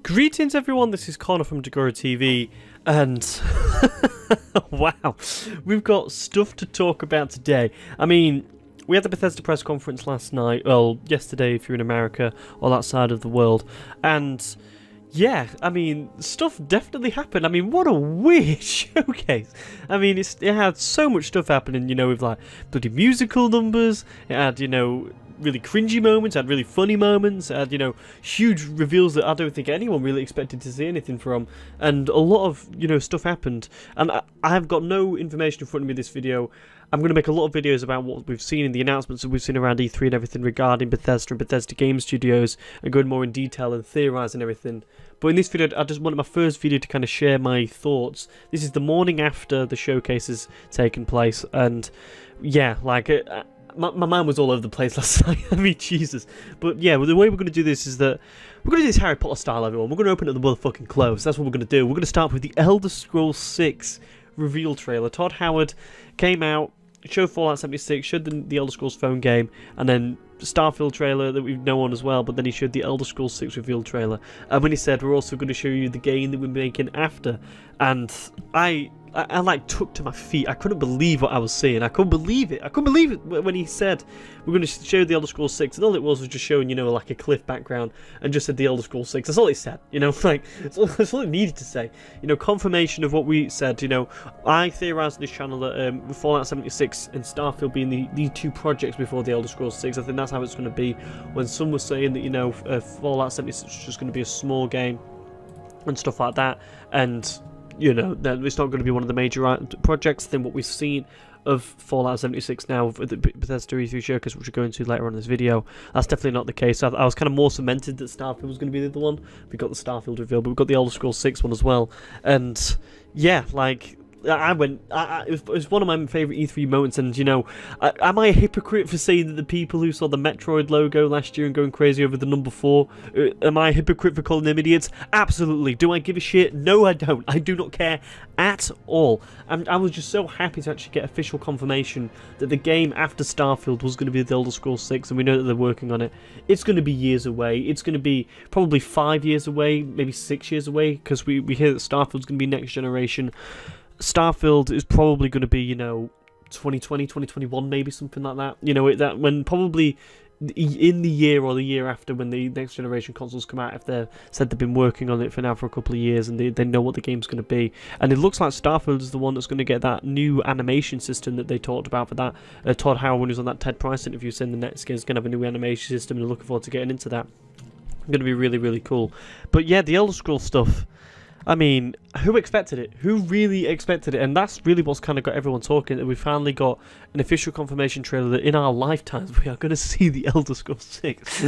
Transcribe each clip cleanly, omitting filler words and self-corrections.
Greetings everyone, this is Connor from Dagora TV, and wow, we've got stuff to talk about today. I mean, we had the Bethesda press conference last night, well, yesterday if you're in America or that side of the world, and yeah, I mean, stuff definitely happened. I mean, what a weird showcase. I mean, it had so much stuff happening, you know, with like bloody musical numbers, it had, you know, really cringy moments, had really funny moments, had, you know, huge reveals that I don't think anyone really expected to see anything from, and a lot of, you know, stuff happened. And I've got no information in front of me this video. I'm going to make a lot of videos about what we've seen in the announcements that we've seen around E3 and everything regarding Bethesda and Bethesda Game Studios, and going more in detail and theorising everything. But in this video, I just wanted my first video to kind of share my thoughts. This is the morning after the showcase has taken place, and yeah, like my mind was all over the place last night. I mean, Jesus. But yeah, well, the way we're going to do this is that we're going to do this Harry Potter style, everyone. We're going to open up the motherfucking clothes. That's what we're going to do. We're going to start with the Elder Scrolls 6 reveal trailer. Todd Howard came out, showed Fallout 76, showed the Elder Scrolls phone game, and then Starfield trailer that we know on as well, but then he showed the Elder Scrolls 6 reveal trailer. And when he said, we're also going to show you the game that we're making after, and I like took to my feet. I couldn't believe what I was seeing. I couldn't believe it. I couldn't believe it when he said we're going to show the Elder Scrolls 6, and all it was just showing, you know, like a cliff background, and just said the Elder Scrolls 6. That's all it said, you know, like that's all it needed to say. You know, confirmation of what we said. You know, I theorised on this channel that with Fallout 76 and Starfield being the two projects before the Elder Scrolls 6, I think that's how it's going to be. When some were saying that, you know, Fallout 76 is just going to be a small game and stuff like that, and you know, that it's not going to be one of the major projects. Then what we've seen of Fallout 76 now, the Bethesda E3 showcase, which we'll go into later on in this video, that's definitely not the case. I was kind of more cemented that Starfield was going to be the other one. We got the Starfield reveal, but we've got the Elder Scrolls 6 one as well. And yeah, like it was one of my favourite E3 moments, and you know, am I a hypocrite for saying that the people who saw the Metroid logo last year and going crazy over the number 4, am I a hypocrite for calling them idiots? Absolutely. Do I give a shit? No, I don't. I do not care at all. And I was just so happy to actually get official confirmation that the game after Starfield was going to be the Elder Scrolls 6, and we know that they're working on it. It's going to be years away. It's going to be probably 5 years away, maybe 6 years away, because we hear that Starfield's going to be next generation. Starfield is probably going to be, you know, 2020, 2021, maybe something like that. You know, that when probably in the year or the year after, when the next generation consoles come out, if they've said they've been working on it for a couple of years and they know what the game's going to be. And it looks like Starfield is the one that's going to get that new animation system that they talked about for that. Todd Howard, when he was on that TED Price interview, saying the next game is going to have a new animation system, and looking forward to getting into that. Going to be really, really cool. But yeah, the Elder Scrolls stuff, I mean, who expected it? Who really expected it? And that's really what's kind of got everyone talking, that we finally got an official confirmation trailer that in our lifetimes we are going to see the Elder Scrolls 6.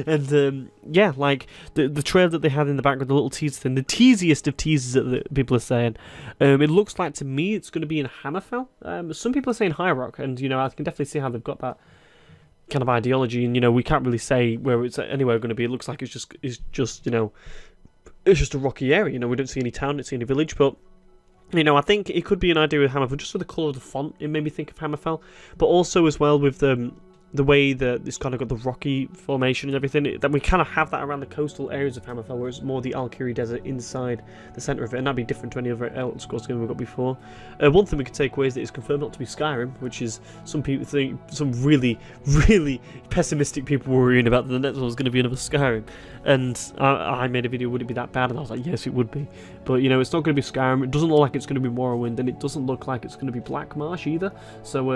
And yeah, like the trailer that they had in the background, the little teaser thing, the teasiest of teasers that people are saying, it looks like to me it's going to be in Hammerfell. Some people are saying High Rock, and you know, I can definitely see how they've got that kind of ideology, and you know, we can't really say where it's anywhere going to be. It looks like it's just you know, it's just a rocky area, you know, we don't see any town, don't see any village, but, you know, I think it could be an idea with Hammerfell, just with the colour of the font, it made me think of Hammerfell, but also as well with the way that it's kind of got the rocky formation and everything, that we kind of have that around the coastal areas of Hammerfell, where it's more the Alkiri Desert inside the centre of it, and that'd be different to any other Elder Scrolls game we've got before. One thing we could take away is that it's confirmed not to be Skyrim, which is, some people think, some really, really pessimistic people were worrying about that the next one was going to be another Skyrim, and I made a video, would it be that bad? And I was like, yes, it would be. But, you know, it's not going to be Skyrim, it doesn't look like it's going to be Morrowind, and it doesn't look like it's going to be Black Marsh either, so,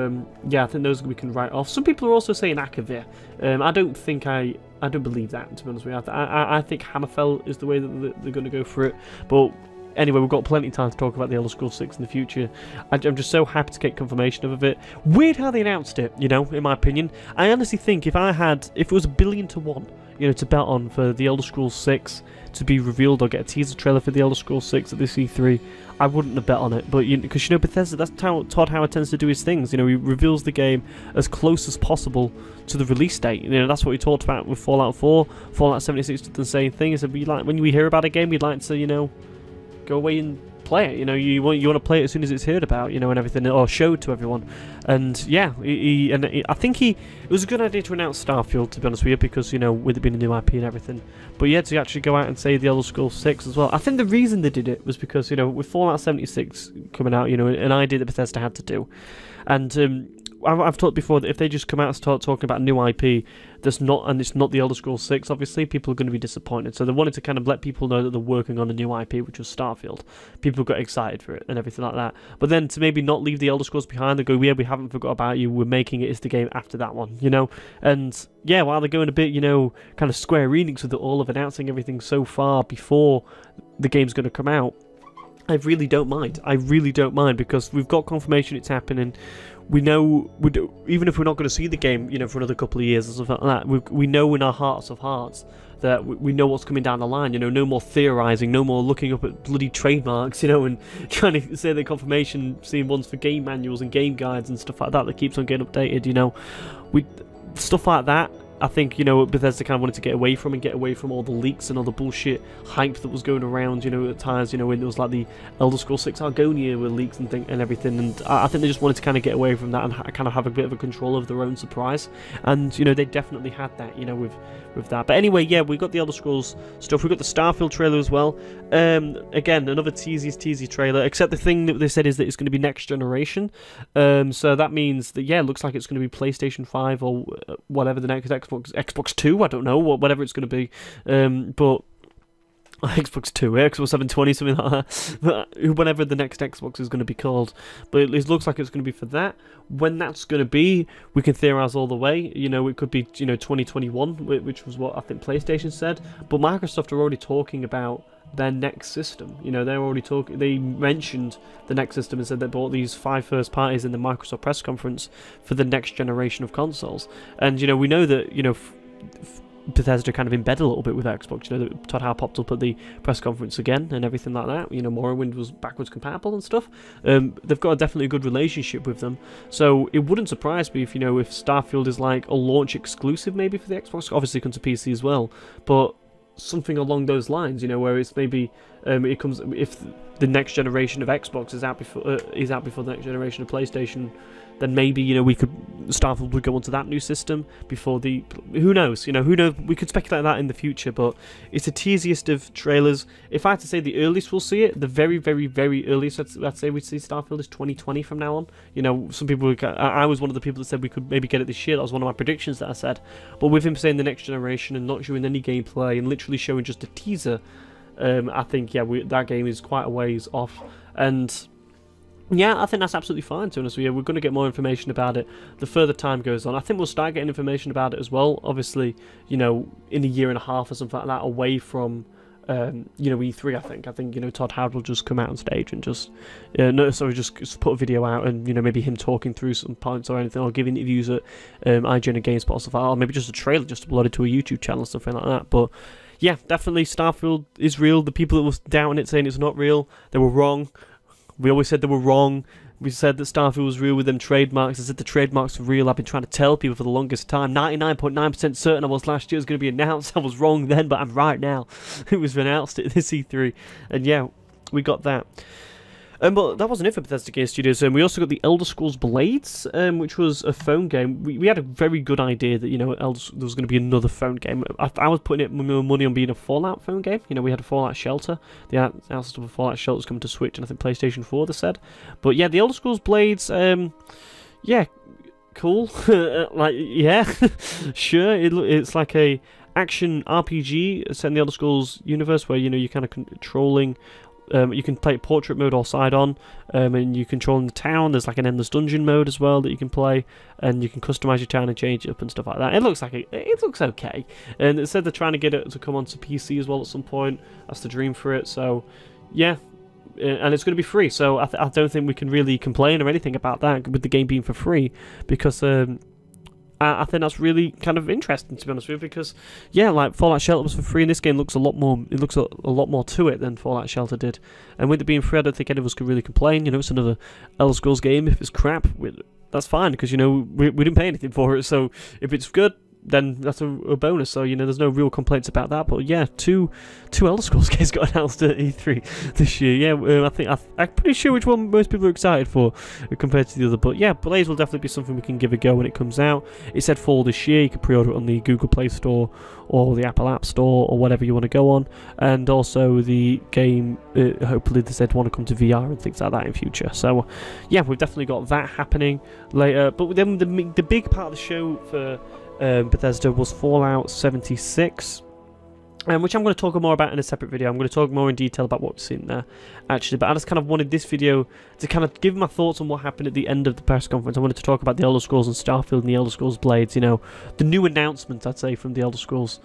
yeah, I think those we can write off. Some people are also saying Akavir. I don't believe that, to be honest with you. I think Hammerfell is the way that they're going to go for it, but anyway, we've got plenty of time to talk about the Elder Scrolls 6 in the future. I'm just so happy to get confirmation of it. Weird how they announced it, you know, in my opinion. I honestly think if it was 1,000,000,000 to 1, you know, to bet on for the Elder Scrolls 6 to be revealed or get a teaser trailer for the Elder Scrolls 6 at this E3, I wouldn't have bet on it. But because you know, Bethesda, that's how Todd Howard tends to do his things. You know, he reveals the game as close as possible to the release date. You know, that's what we talked about with Fallout 4. Fallout 76 did the same thing. Is that we like, when we hear about a game, we'd like to, you know, go away and play it. You know, you want to play it as soon as it's heard about, you know, and everything, or showed to everyone. And yeah, I think it was a good idea to announce Starfield, to be honest with you, because, you know, with it being a new IP and everything. But yeah, to actually go out and say the Elder Scrolls 6 as well. I think the reason they did it was because, you know, with Fallout 76 coming out, you know, an idea that Bethesda had to do. And I've talked before that if they just come out and start talking about a new IP that's not, and it's not the Elder Scrolls 6, obviously, people are going to be disappointed. So they wanted to kind of let people know that they're working on a new IP, which was Starfield. People got excited for it and everything like that. But then to maybe not leave the Elder Scrolls behind, they go, yeah, we haven't forgot about you, we're making it as the game after that one, you know? And yeah, while they're going a bit, you know, kind of Square Enix with it all of announcing everything so far before the game's going to come out, I really don't mind. I really don't mind, because we've got confirmation it's happening. We know, even if we're not going to see the game, you know, for another couple of years or something like that, we know in our hearts of hearts that we know what's coming down the line. You know, no more theorising, no more looking up at bloody trademarks, you know, and trying to say the confirmation, seeing ones for game manuals and game guides and stuff like that that keeps on getting updated. You know, stuff like that. I think, you know, Bethesda kind of wanted to get away from all the leaks and all the bullshit hype that was going around, you know, at times, you know, when it was like the Elder Scrolls 6 Argonia with leaks and everything, and I think they just wanted to kind of get away from that and kind of have a bit of a control of their own surprise, and, you know, they definitely had that, you know, with that. But anyway, yeah, we got the Elder Scrolls stuff, we got the Starfield trailer as well. Again, another teasy trailer, except the thing that they said is that it's going to be next generation, so that means that, yeah, it looks like it's going to be PlayStation 5 or whatever the next Xbox 2, I don't know, whatever it's going to be, but Xbox 2, Xbox 720, something like that, whatever the next Xbox is going to be called. But it looks like it's going to be for that. When that's going to be, we can theorize all the way. You know, it could be, you know, 2021, which was what I think PlayStation said. But Microsoft are already talking about their next system. You know, they're already talking. They mentioned the next system and said they bought these 5 first parties in the Microsoft press conference for the next generation of consoles. And, you know, we know that, you know, Bethesda kind of in bed a little bit with Xbox. You know, Todd Howard popped up at the press conference again and everything like that. You know, Morrowind was backwards compatible and stuff. They've got definitely a good relationship with them. So it wouldn't surprise me if, you know, if Starfield is like a launch exclusive maybe for the Xbox. Obviously it comes to PC as well, but something along those lines, you know, where it's maybe it comes if the next generation of Xbox is out before the next generation of PlayStation, then maybe, you know, Starfield would go onto that new system before the, who knows, you know, who knows, we could speculate that in the future, but it's the teasiest of trailers. If I had to say the earliest we'll see it, the very, very, very earliest I'd say we'd see Starfield is 2020 from now on. You know, some people, I was one of the people that said we could maybe get it this year. That was one of my predictions that I said, but with him saying the next generation and not showing any gameplay and literally showing just a teaser, I think, yeah, that game is quite a ways off, and yeah, I think that's absolutely fine, to be honest with you. We're going to get more information about it the further time goes on. I think we'll start getting information about it as well, obviously, you know, in a year and a half or something like that, away from, you know, E3, I think, you know, Todd Howard will just come out on stage and just, just put a video out and, you know, maybe him talking through some points or anything, or giving interviews at IGN and GameSpot or stuff like that, or maybe just a trailer just uploaded to a YouTube channel or something like that, but yeah, definitely Starfield is real. The people that were doubting it, saying it's not real, they were wrong. We always said they were wrong. We said that Starfield was real with them trademarks. I said the trademarks were real. I've been trying to tell people for the longest time. 99.9% certain I was last year was going to be announced. I was wrong then, but I'm right now. It was announced at this E3. And yeah, we got that. But that wasn't it for Bethesda Game Studios. We also got the Elder Scrolls Blades, which was a phone game. We had a very good idea that, you know, there was going to be another phone game. I was putting money on being a Fallout phone game. You know, we had a Fallout Shelter. The announcement of a Fallout Shelter is coming to Switch and I think PlayStation 4, they said. But yeah, the Elder Scrolls Blades, yeah, cool. Like, yeah, sure. It's like a action RPG set in the Elder Scrolls universe where, you know, you're kind of controlling. You can play portrait mode or side on, and you control in the town. There's like an endless dungeon mode as well that you can play, and you can customize your town and change it up and stuff like that. It looks like it looks okay, and it said they're trying to get it to come onto PC as well at some point. That's the dream for it. So, yeah, and it's going to be free. So I don't think we can really complain or anything about that with the game being for free, because I think that's really kind of interesting, to be honest with you, because yeah, like Fallout Shelter was for free, and this game looks a lot more. It looks a lot more to it than Fallout Shelter did. And with it being free, I don't think any of us could really complain. You know, it's another Elder Scrolls game. If it's crap, that's fine, because, you know, we didn't pay anything for it. So if it's good, then that's a bonus. So, you know, there's no real complaints about that. But yeah, two Elder Scrolls games got announced at E3 this year. Yeah, I'm pretty sure which one most people are excited for compared to the other. But yeah, Blaze will definitely be something we can give a go when it comes out. It said fall this year. You can pre-order it on the Google Play Store or the Apple App Store or whatever you want to go on. And also the game, hopefully they said want to come to VR and things like that in future. So yeah, we've definitely got that happening later. But then the big part of the show for Bethesda was Fallout 76, which I'm going to talk more about in a separate video. I'm going to talk more in detail about what we've seen there, actually. But I just kind of wanted this video to kind of give my thoughts on what happened at the end of the press conference. I wanted to talk about the Elder Scrolls and Starfield and the Elder Scrolls Blades, you know, the new announcements, I'd say, from the Elder Scrolls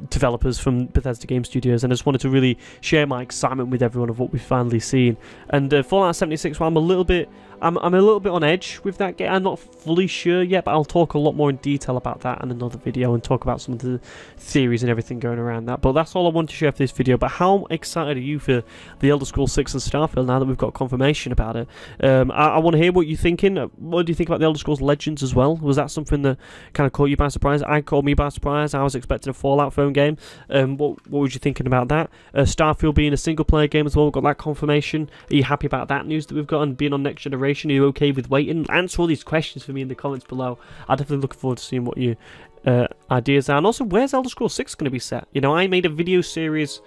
developers from Bethesda Game Studios, and I just wanted to really share my excitement with everyone of what we've finally seen. And Fallout 76, well, I'm a little bit on edge with that game. I'm not fully sure yet, but I'll talk a lot more in detail about that in another video and talk about some of the theories and everything going around that. But that's all I wanted to share for this video. But how excited are you for the Elder Scrolls 6 and Starfield now that we've got confirmation about it? I want to hear what you're thinking. What do you think about the Elder Scrolls Legends as well? Was that something that kind of caught you by surprise? It caught me by surprise. I was expecting a Fallout phone game. What was you thinking about that? Starfield being a single-player game as well. We've got that confirmation. Are you happy about that news that we've got and being on Next Generation? Are you okay with waiting? Answer all these questions for me in the comments below. I'm definitely looking forward to seeing what your ideas are. And also, where's Elder Scrolls 6 going to be set? You know, I made a video series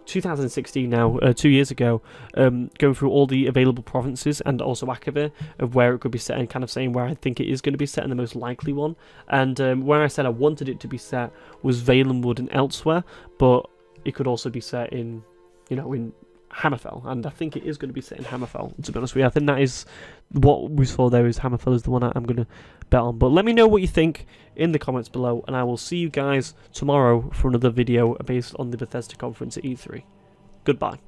2016 now, 2 years ago, going through all the available provinces and also Akavir of where it could be set and kind of saying where I think it is going to be set and the most likely one. And where I said I wanted it to be set was Valenwood and elsewhere, but it could also be set in, you know, in Hammerfell, and I think it is going to be set in Hammerfell, to be honest with you. I think that is what we saw there, is Hammerfell is the one I'm going to bet on. But let me know what you think in the comments below, and I will see you guys tomorrow for another video based on the Bethesda conference at E3. Goodbye.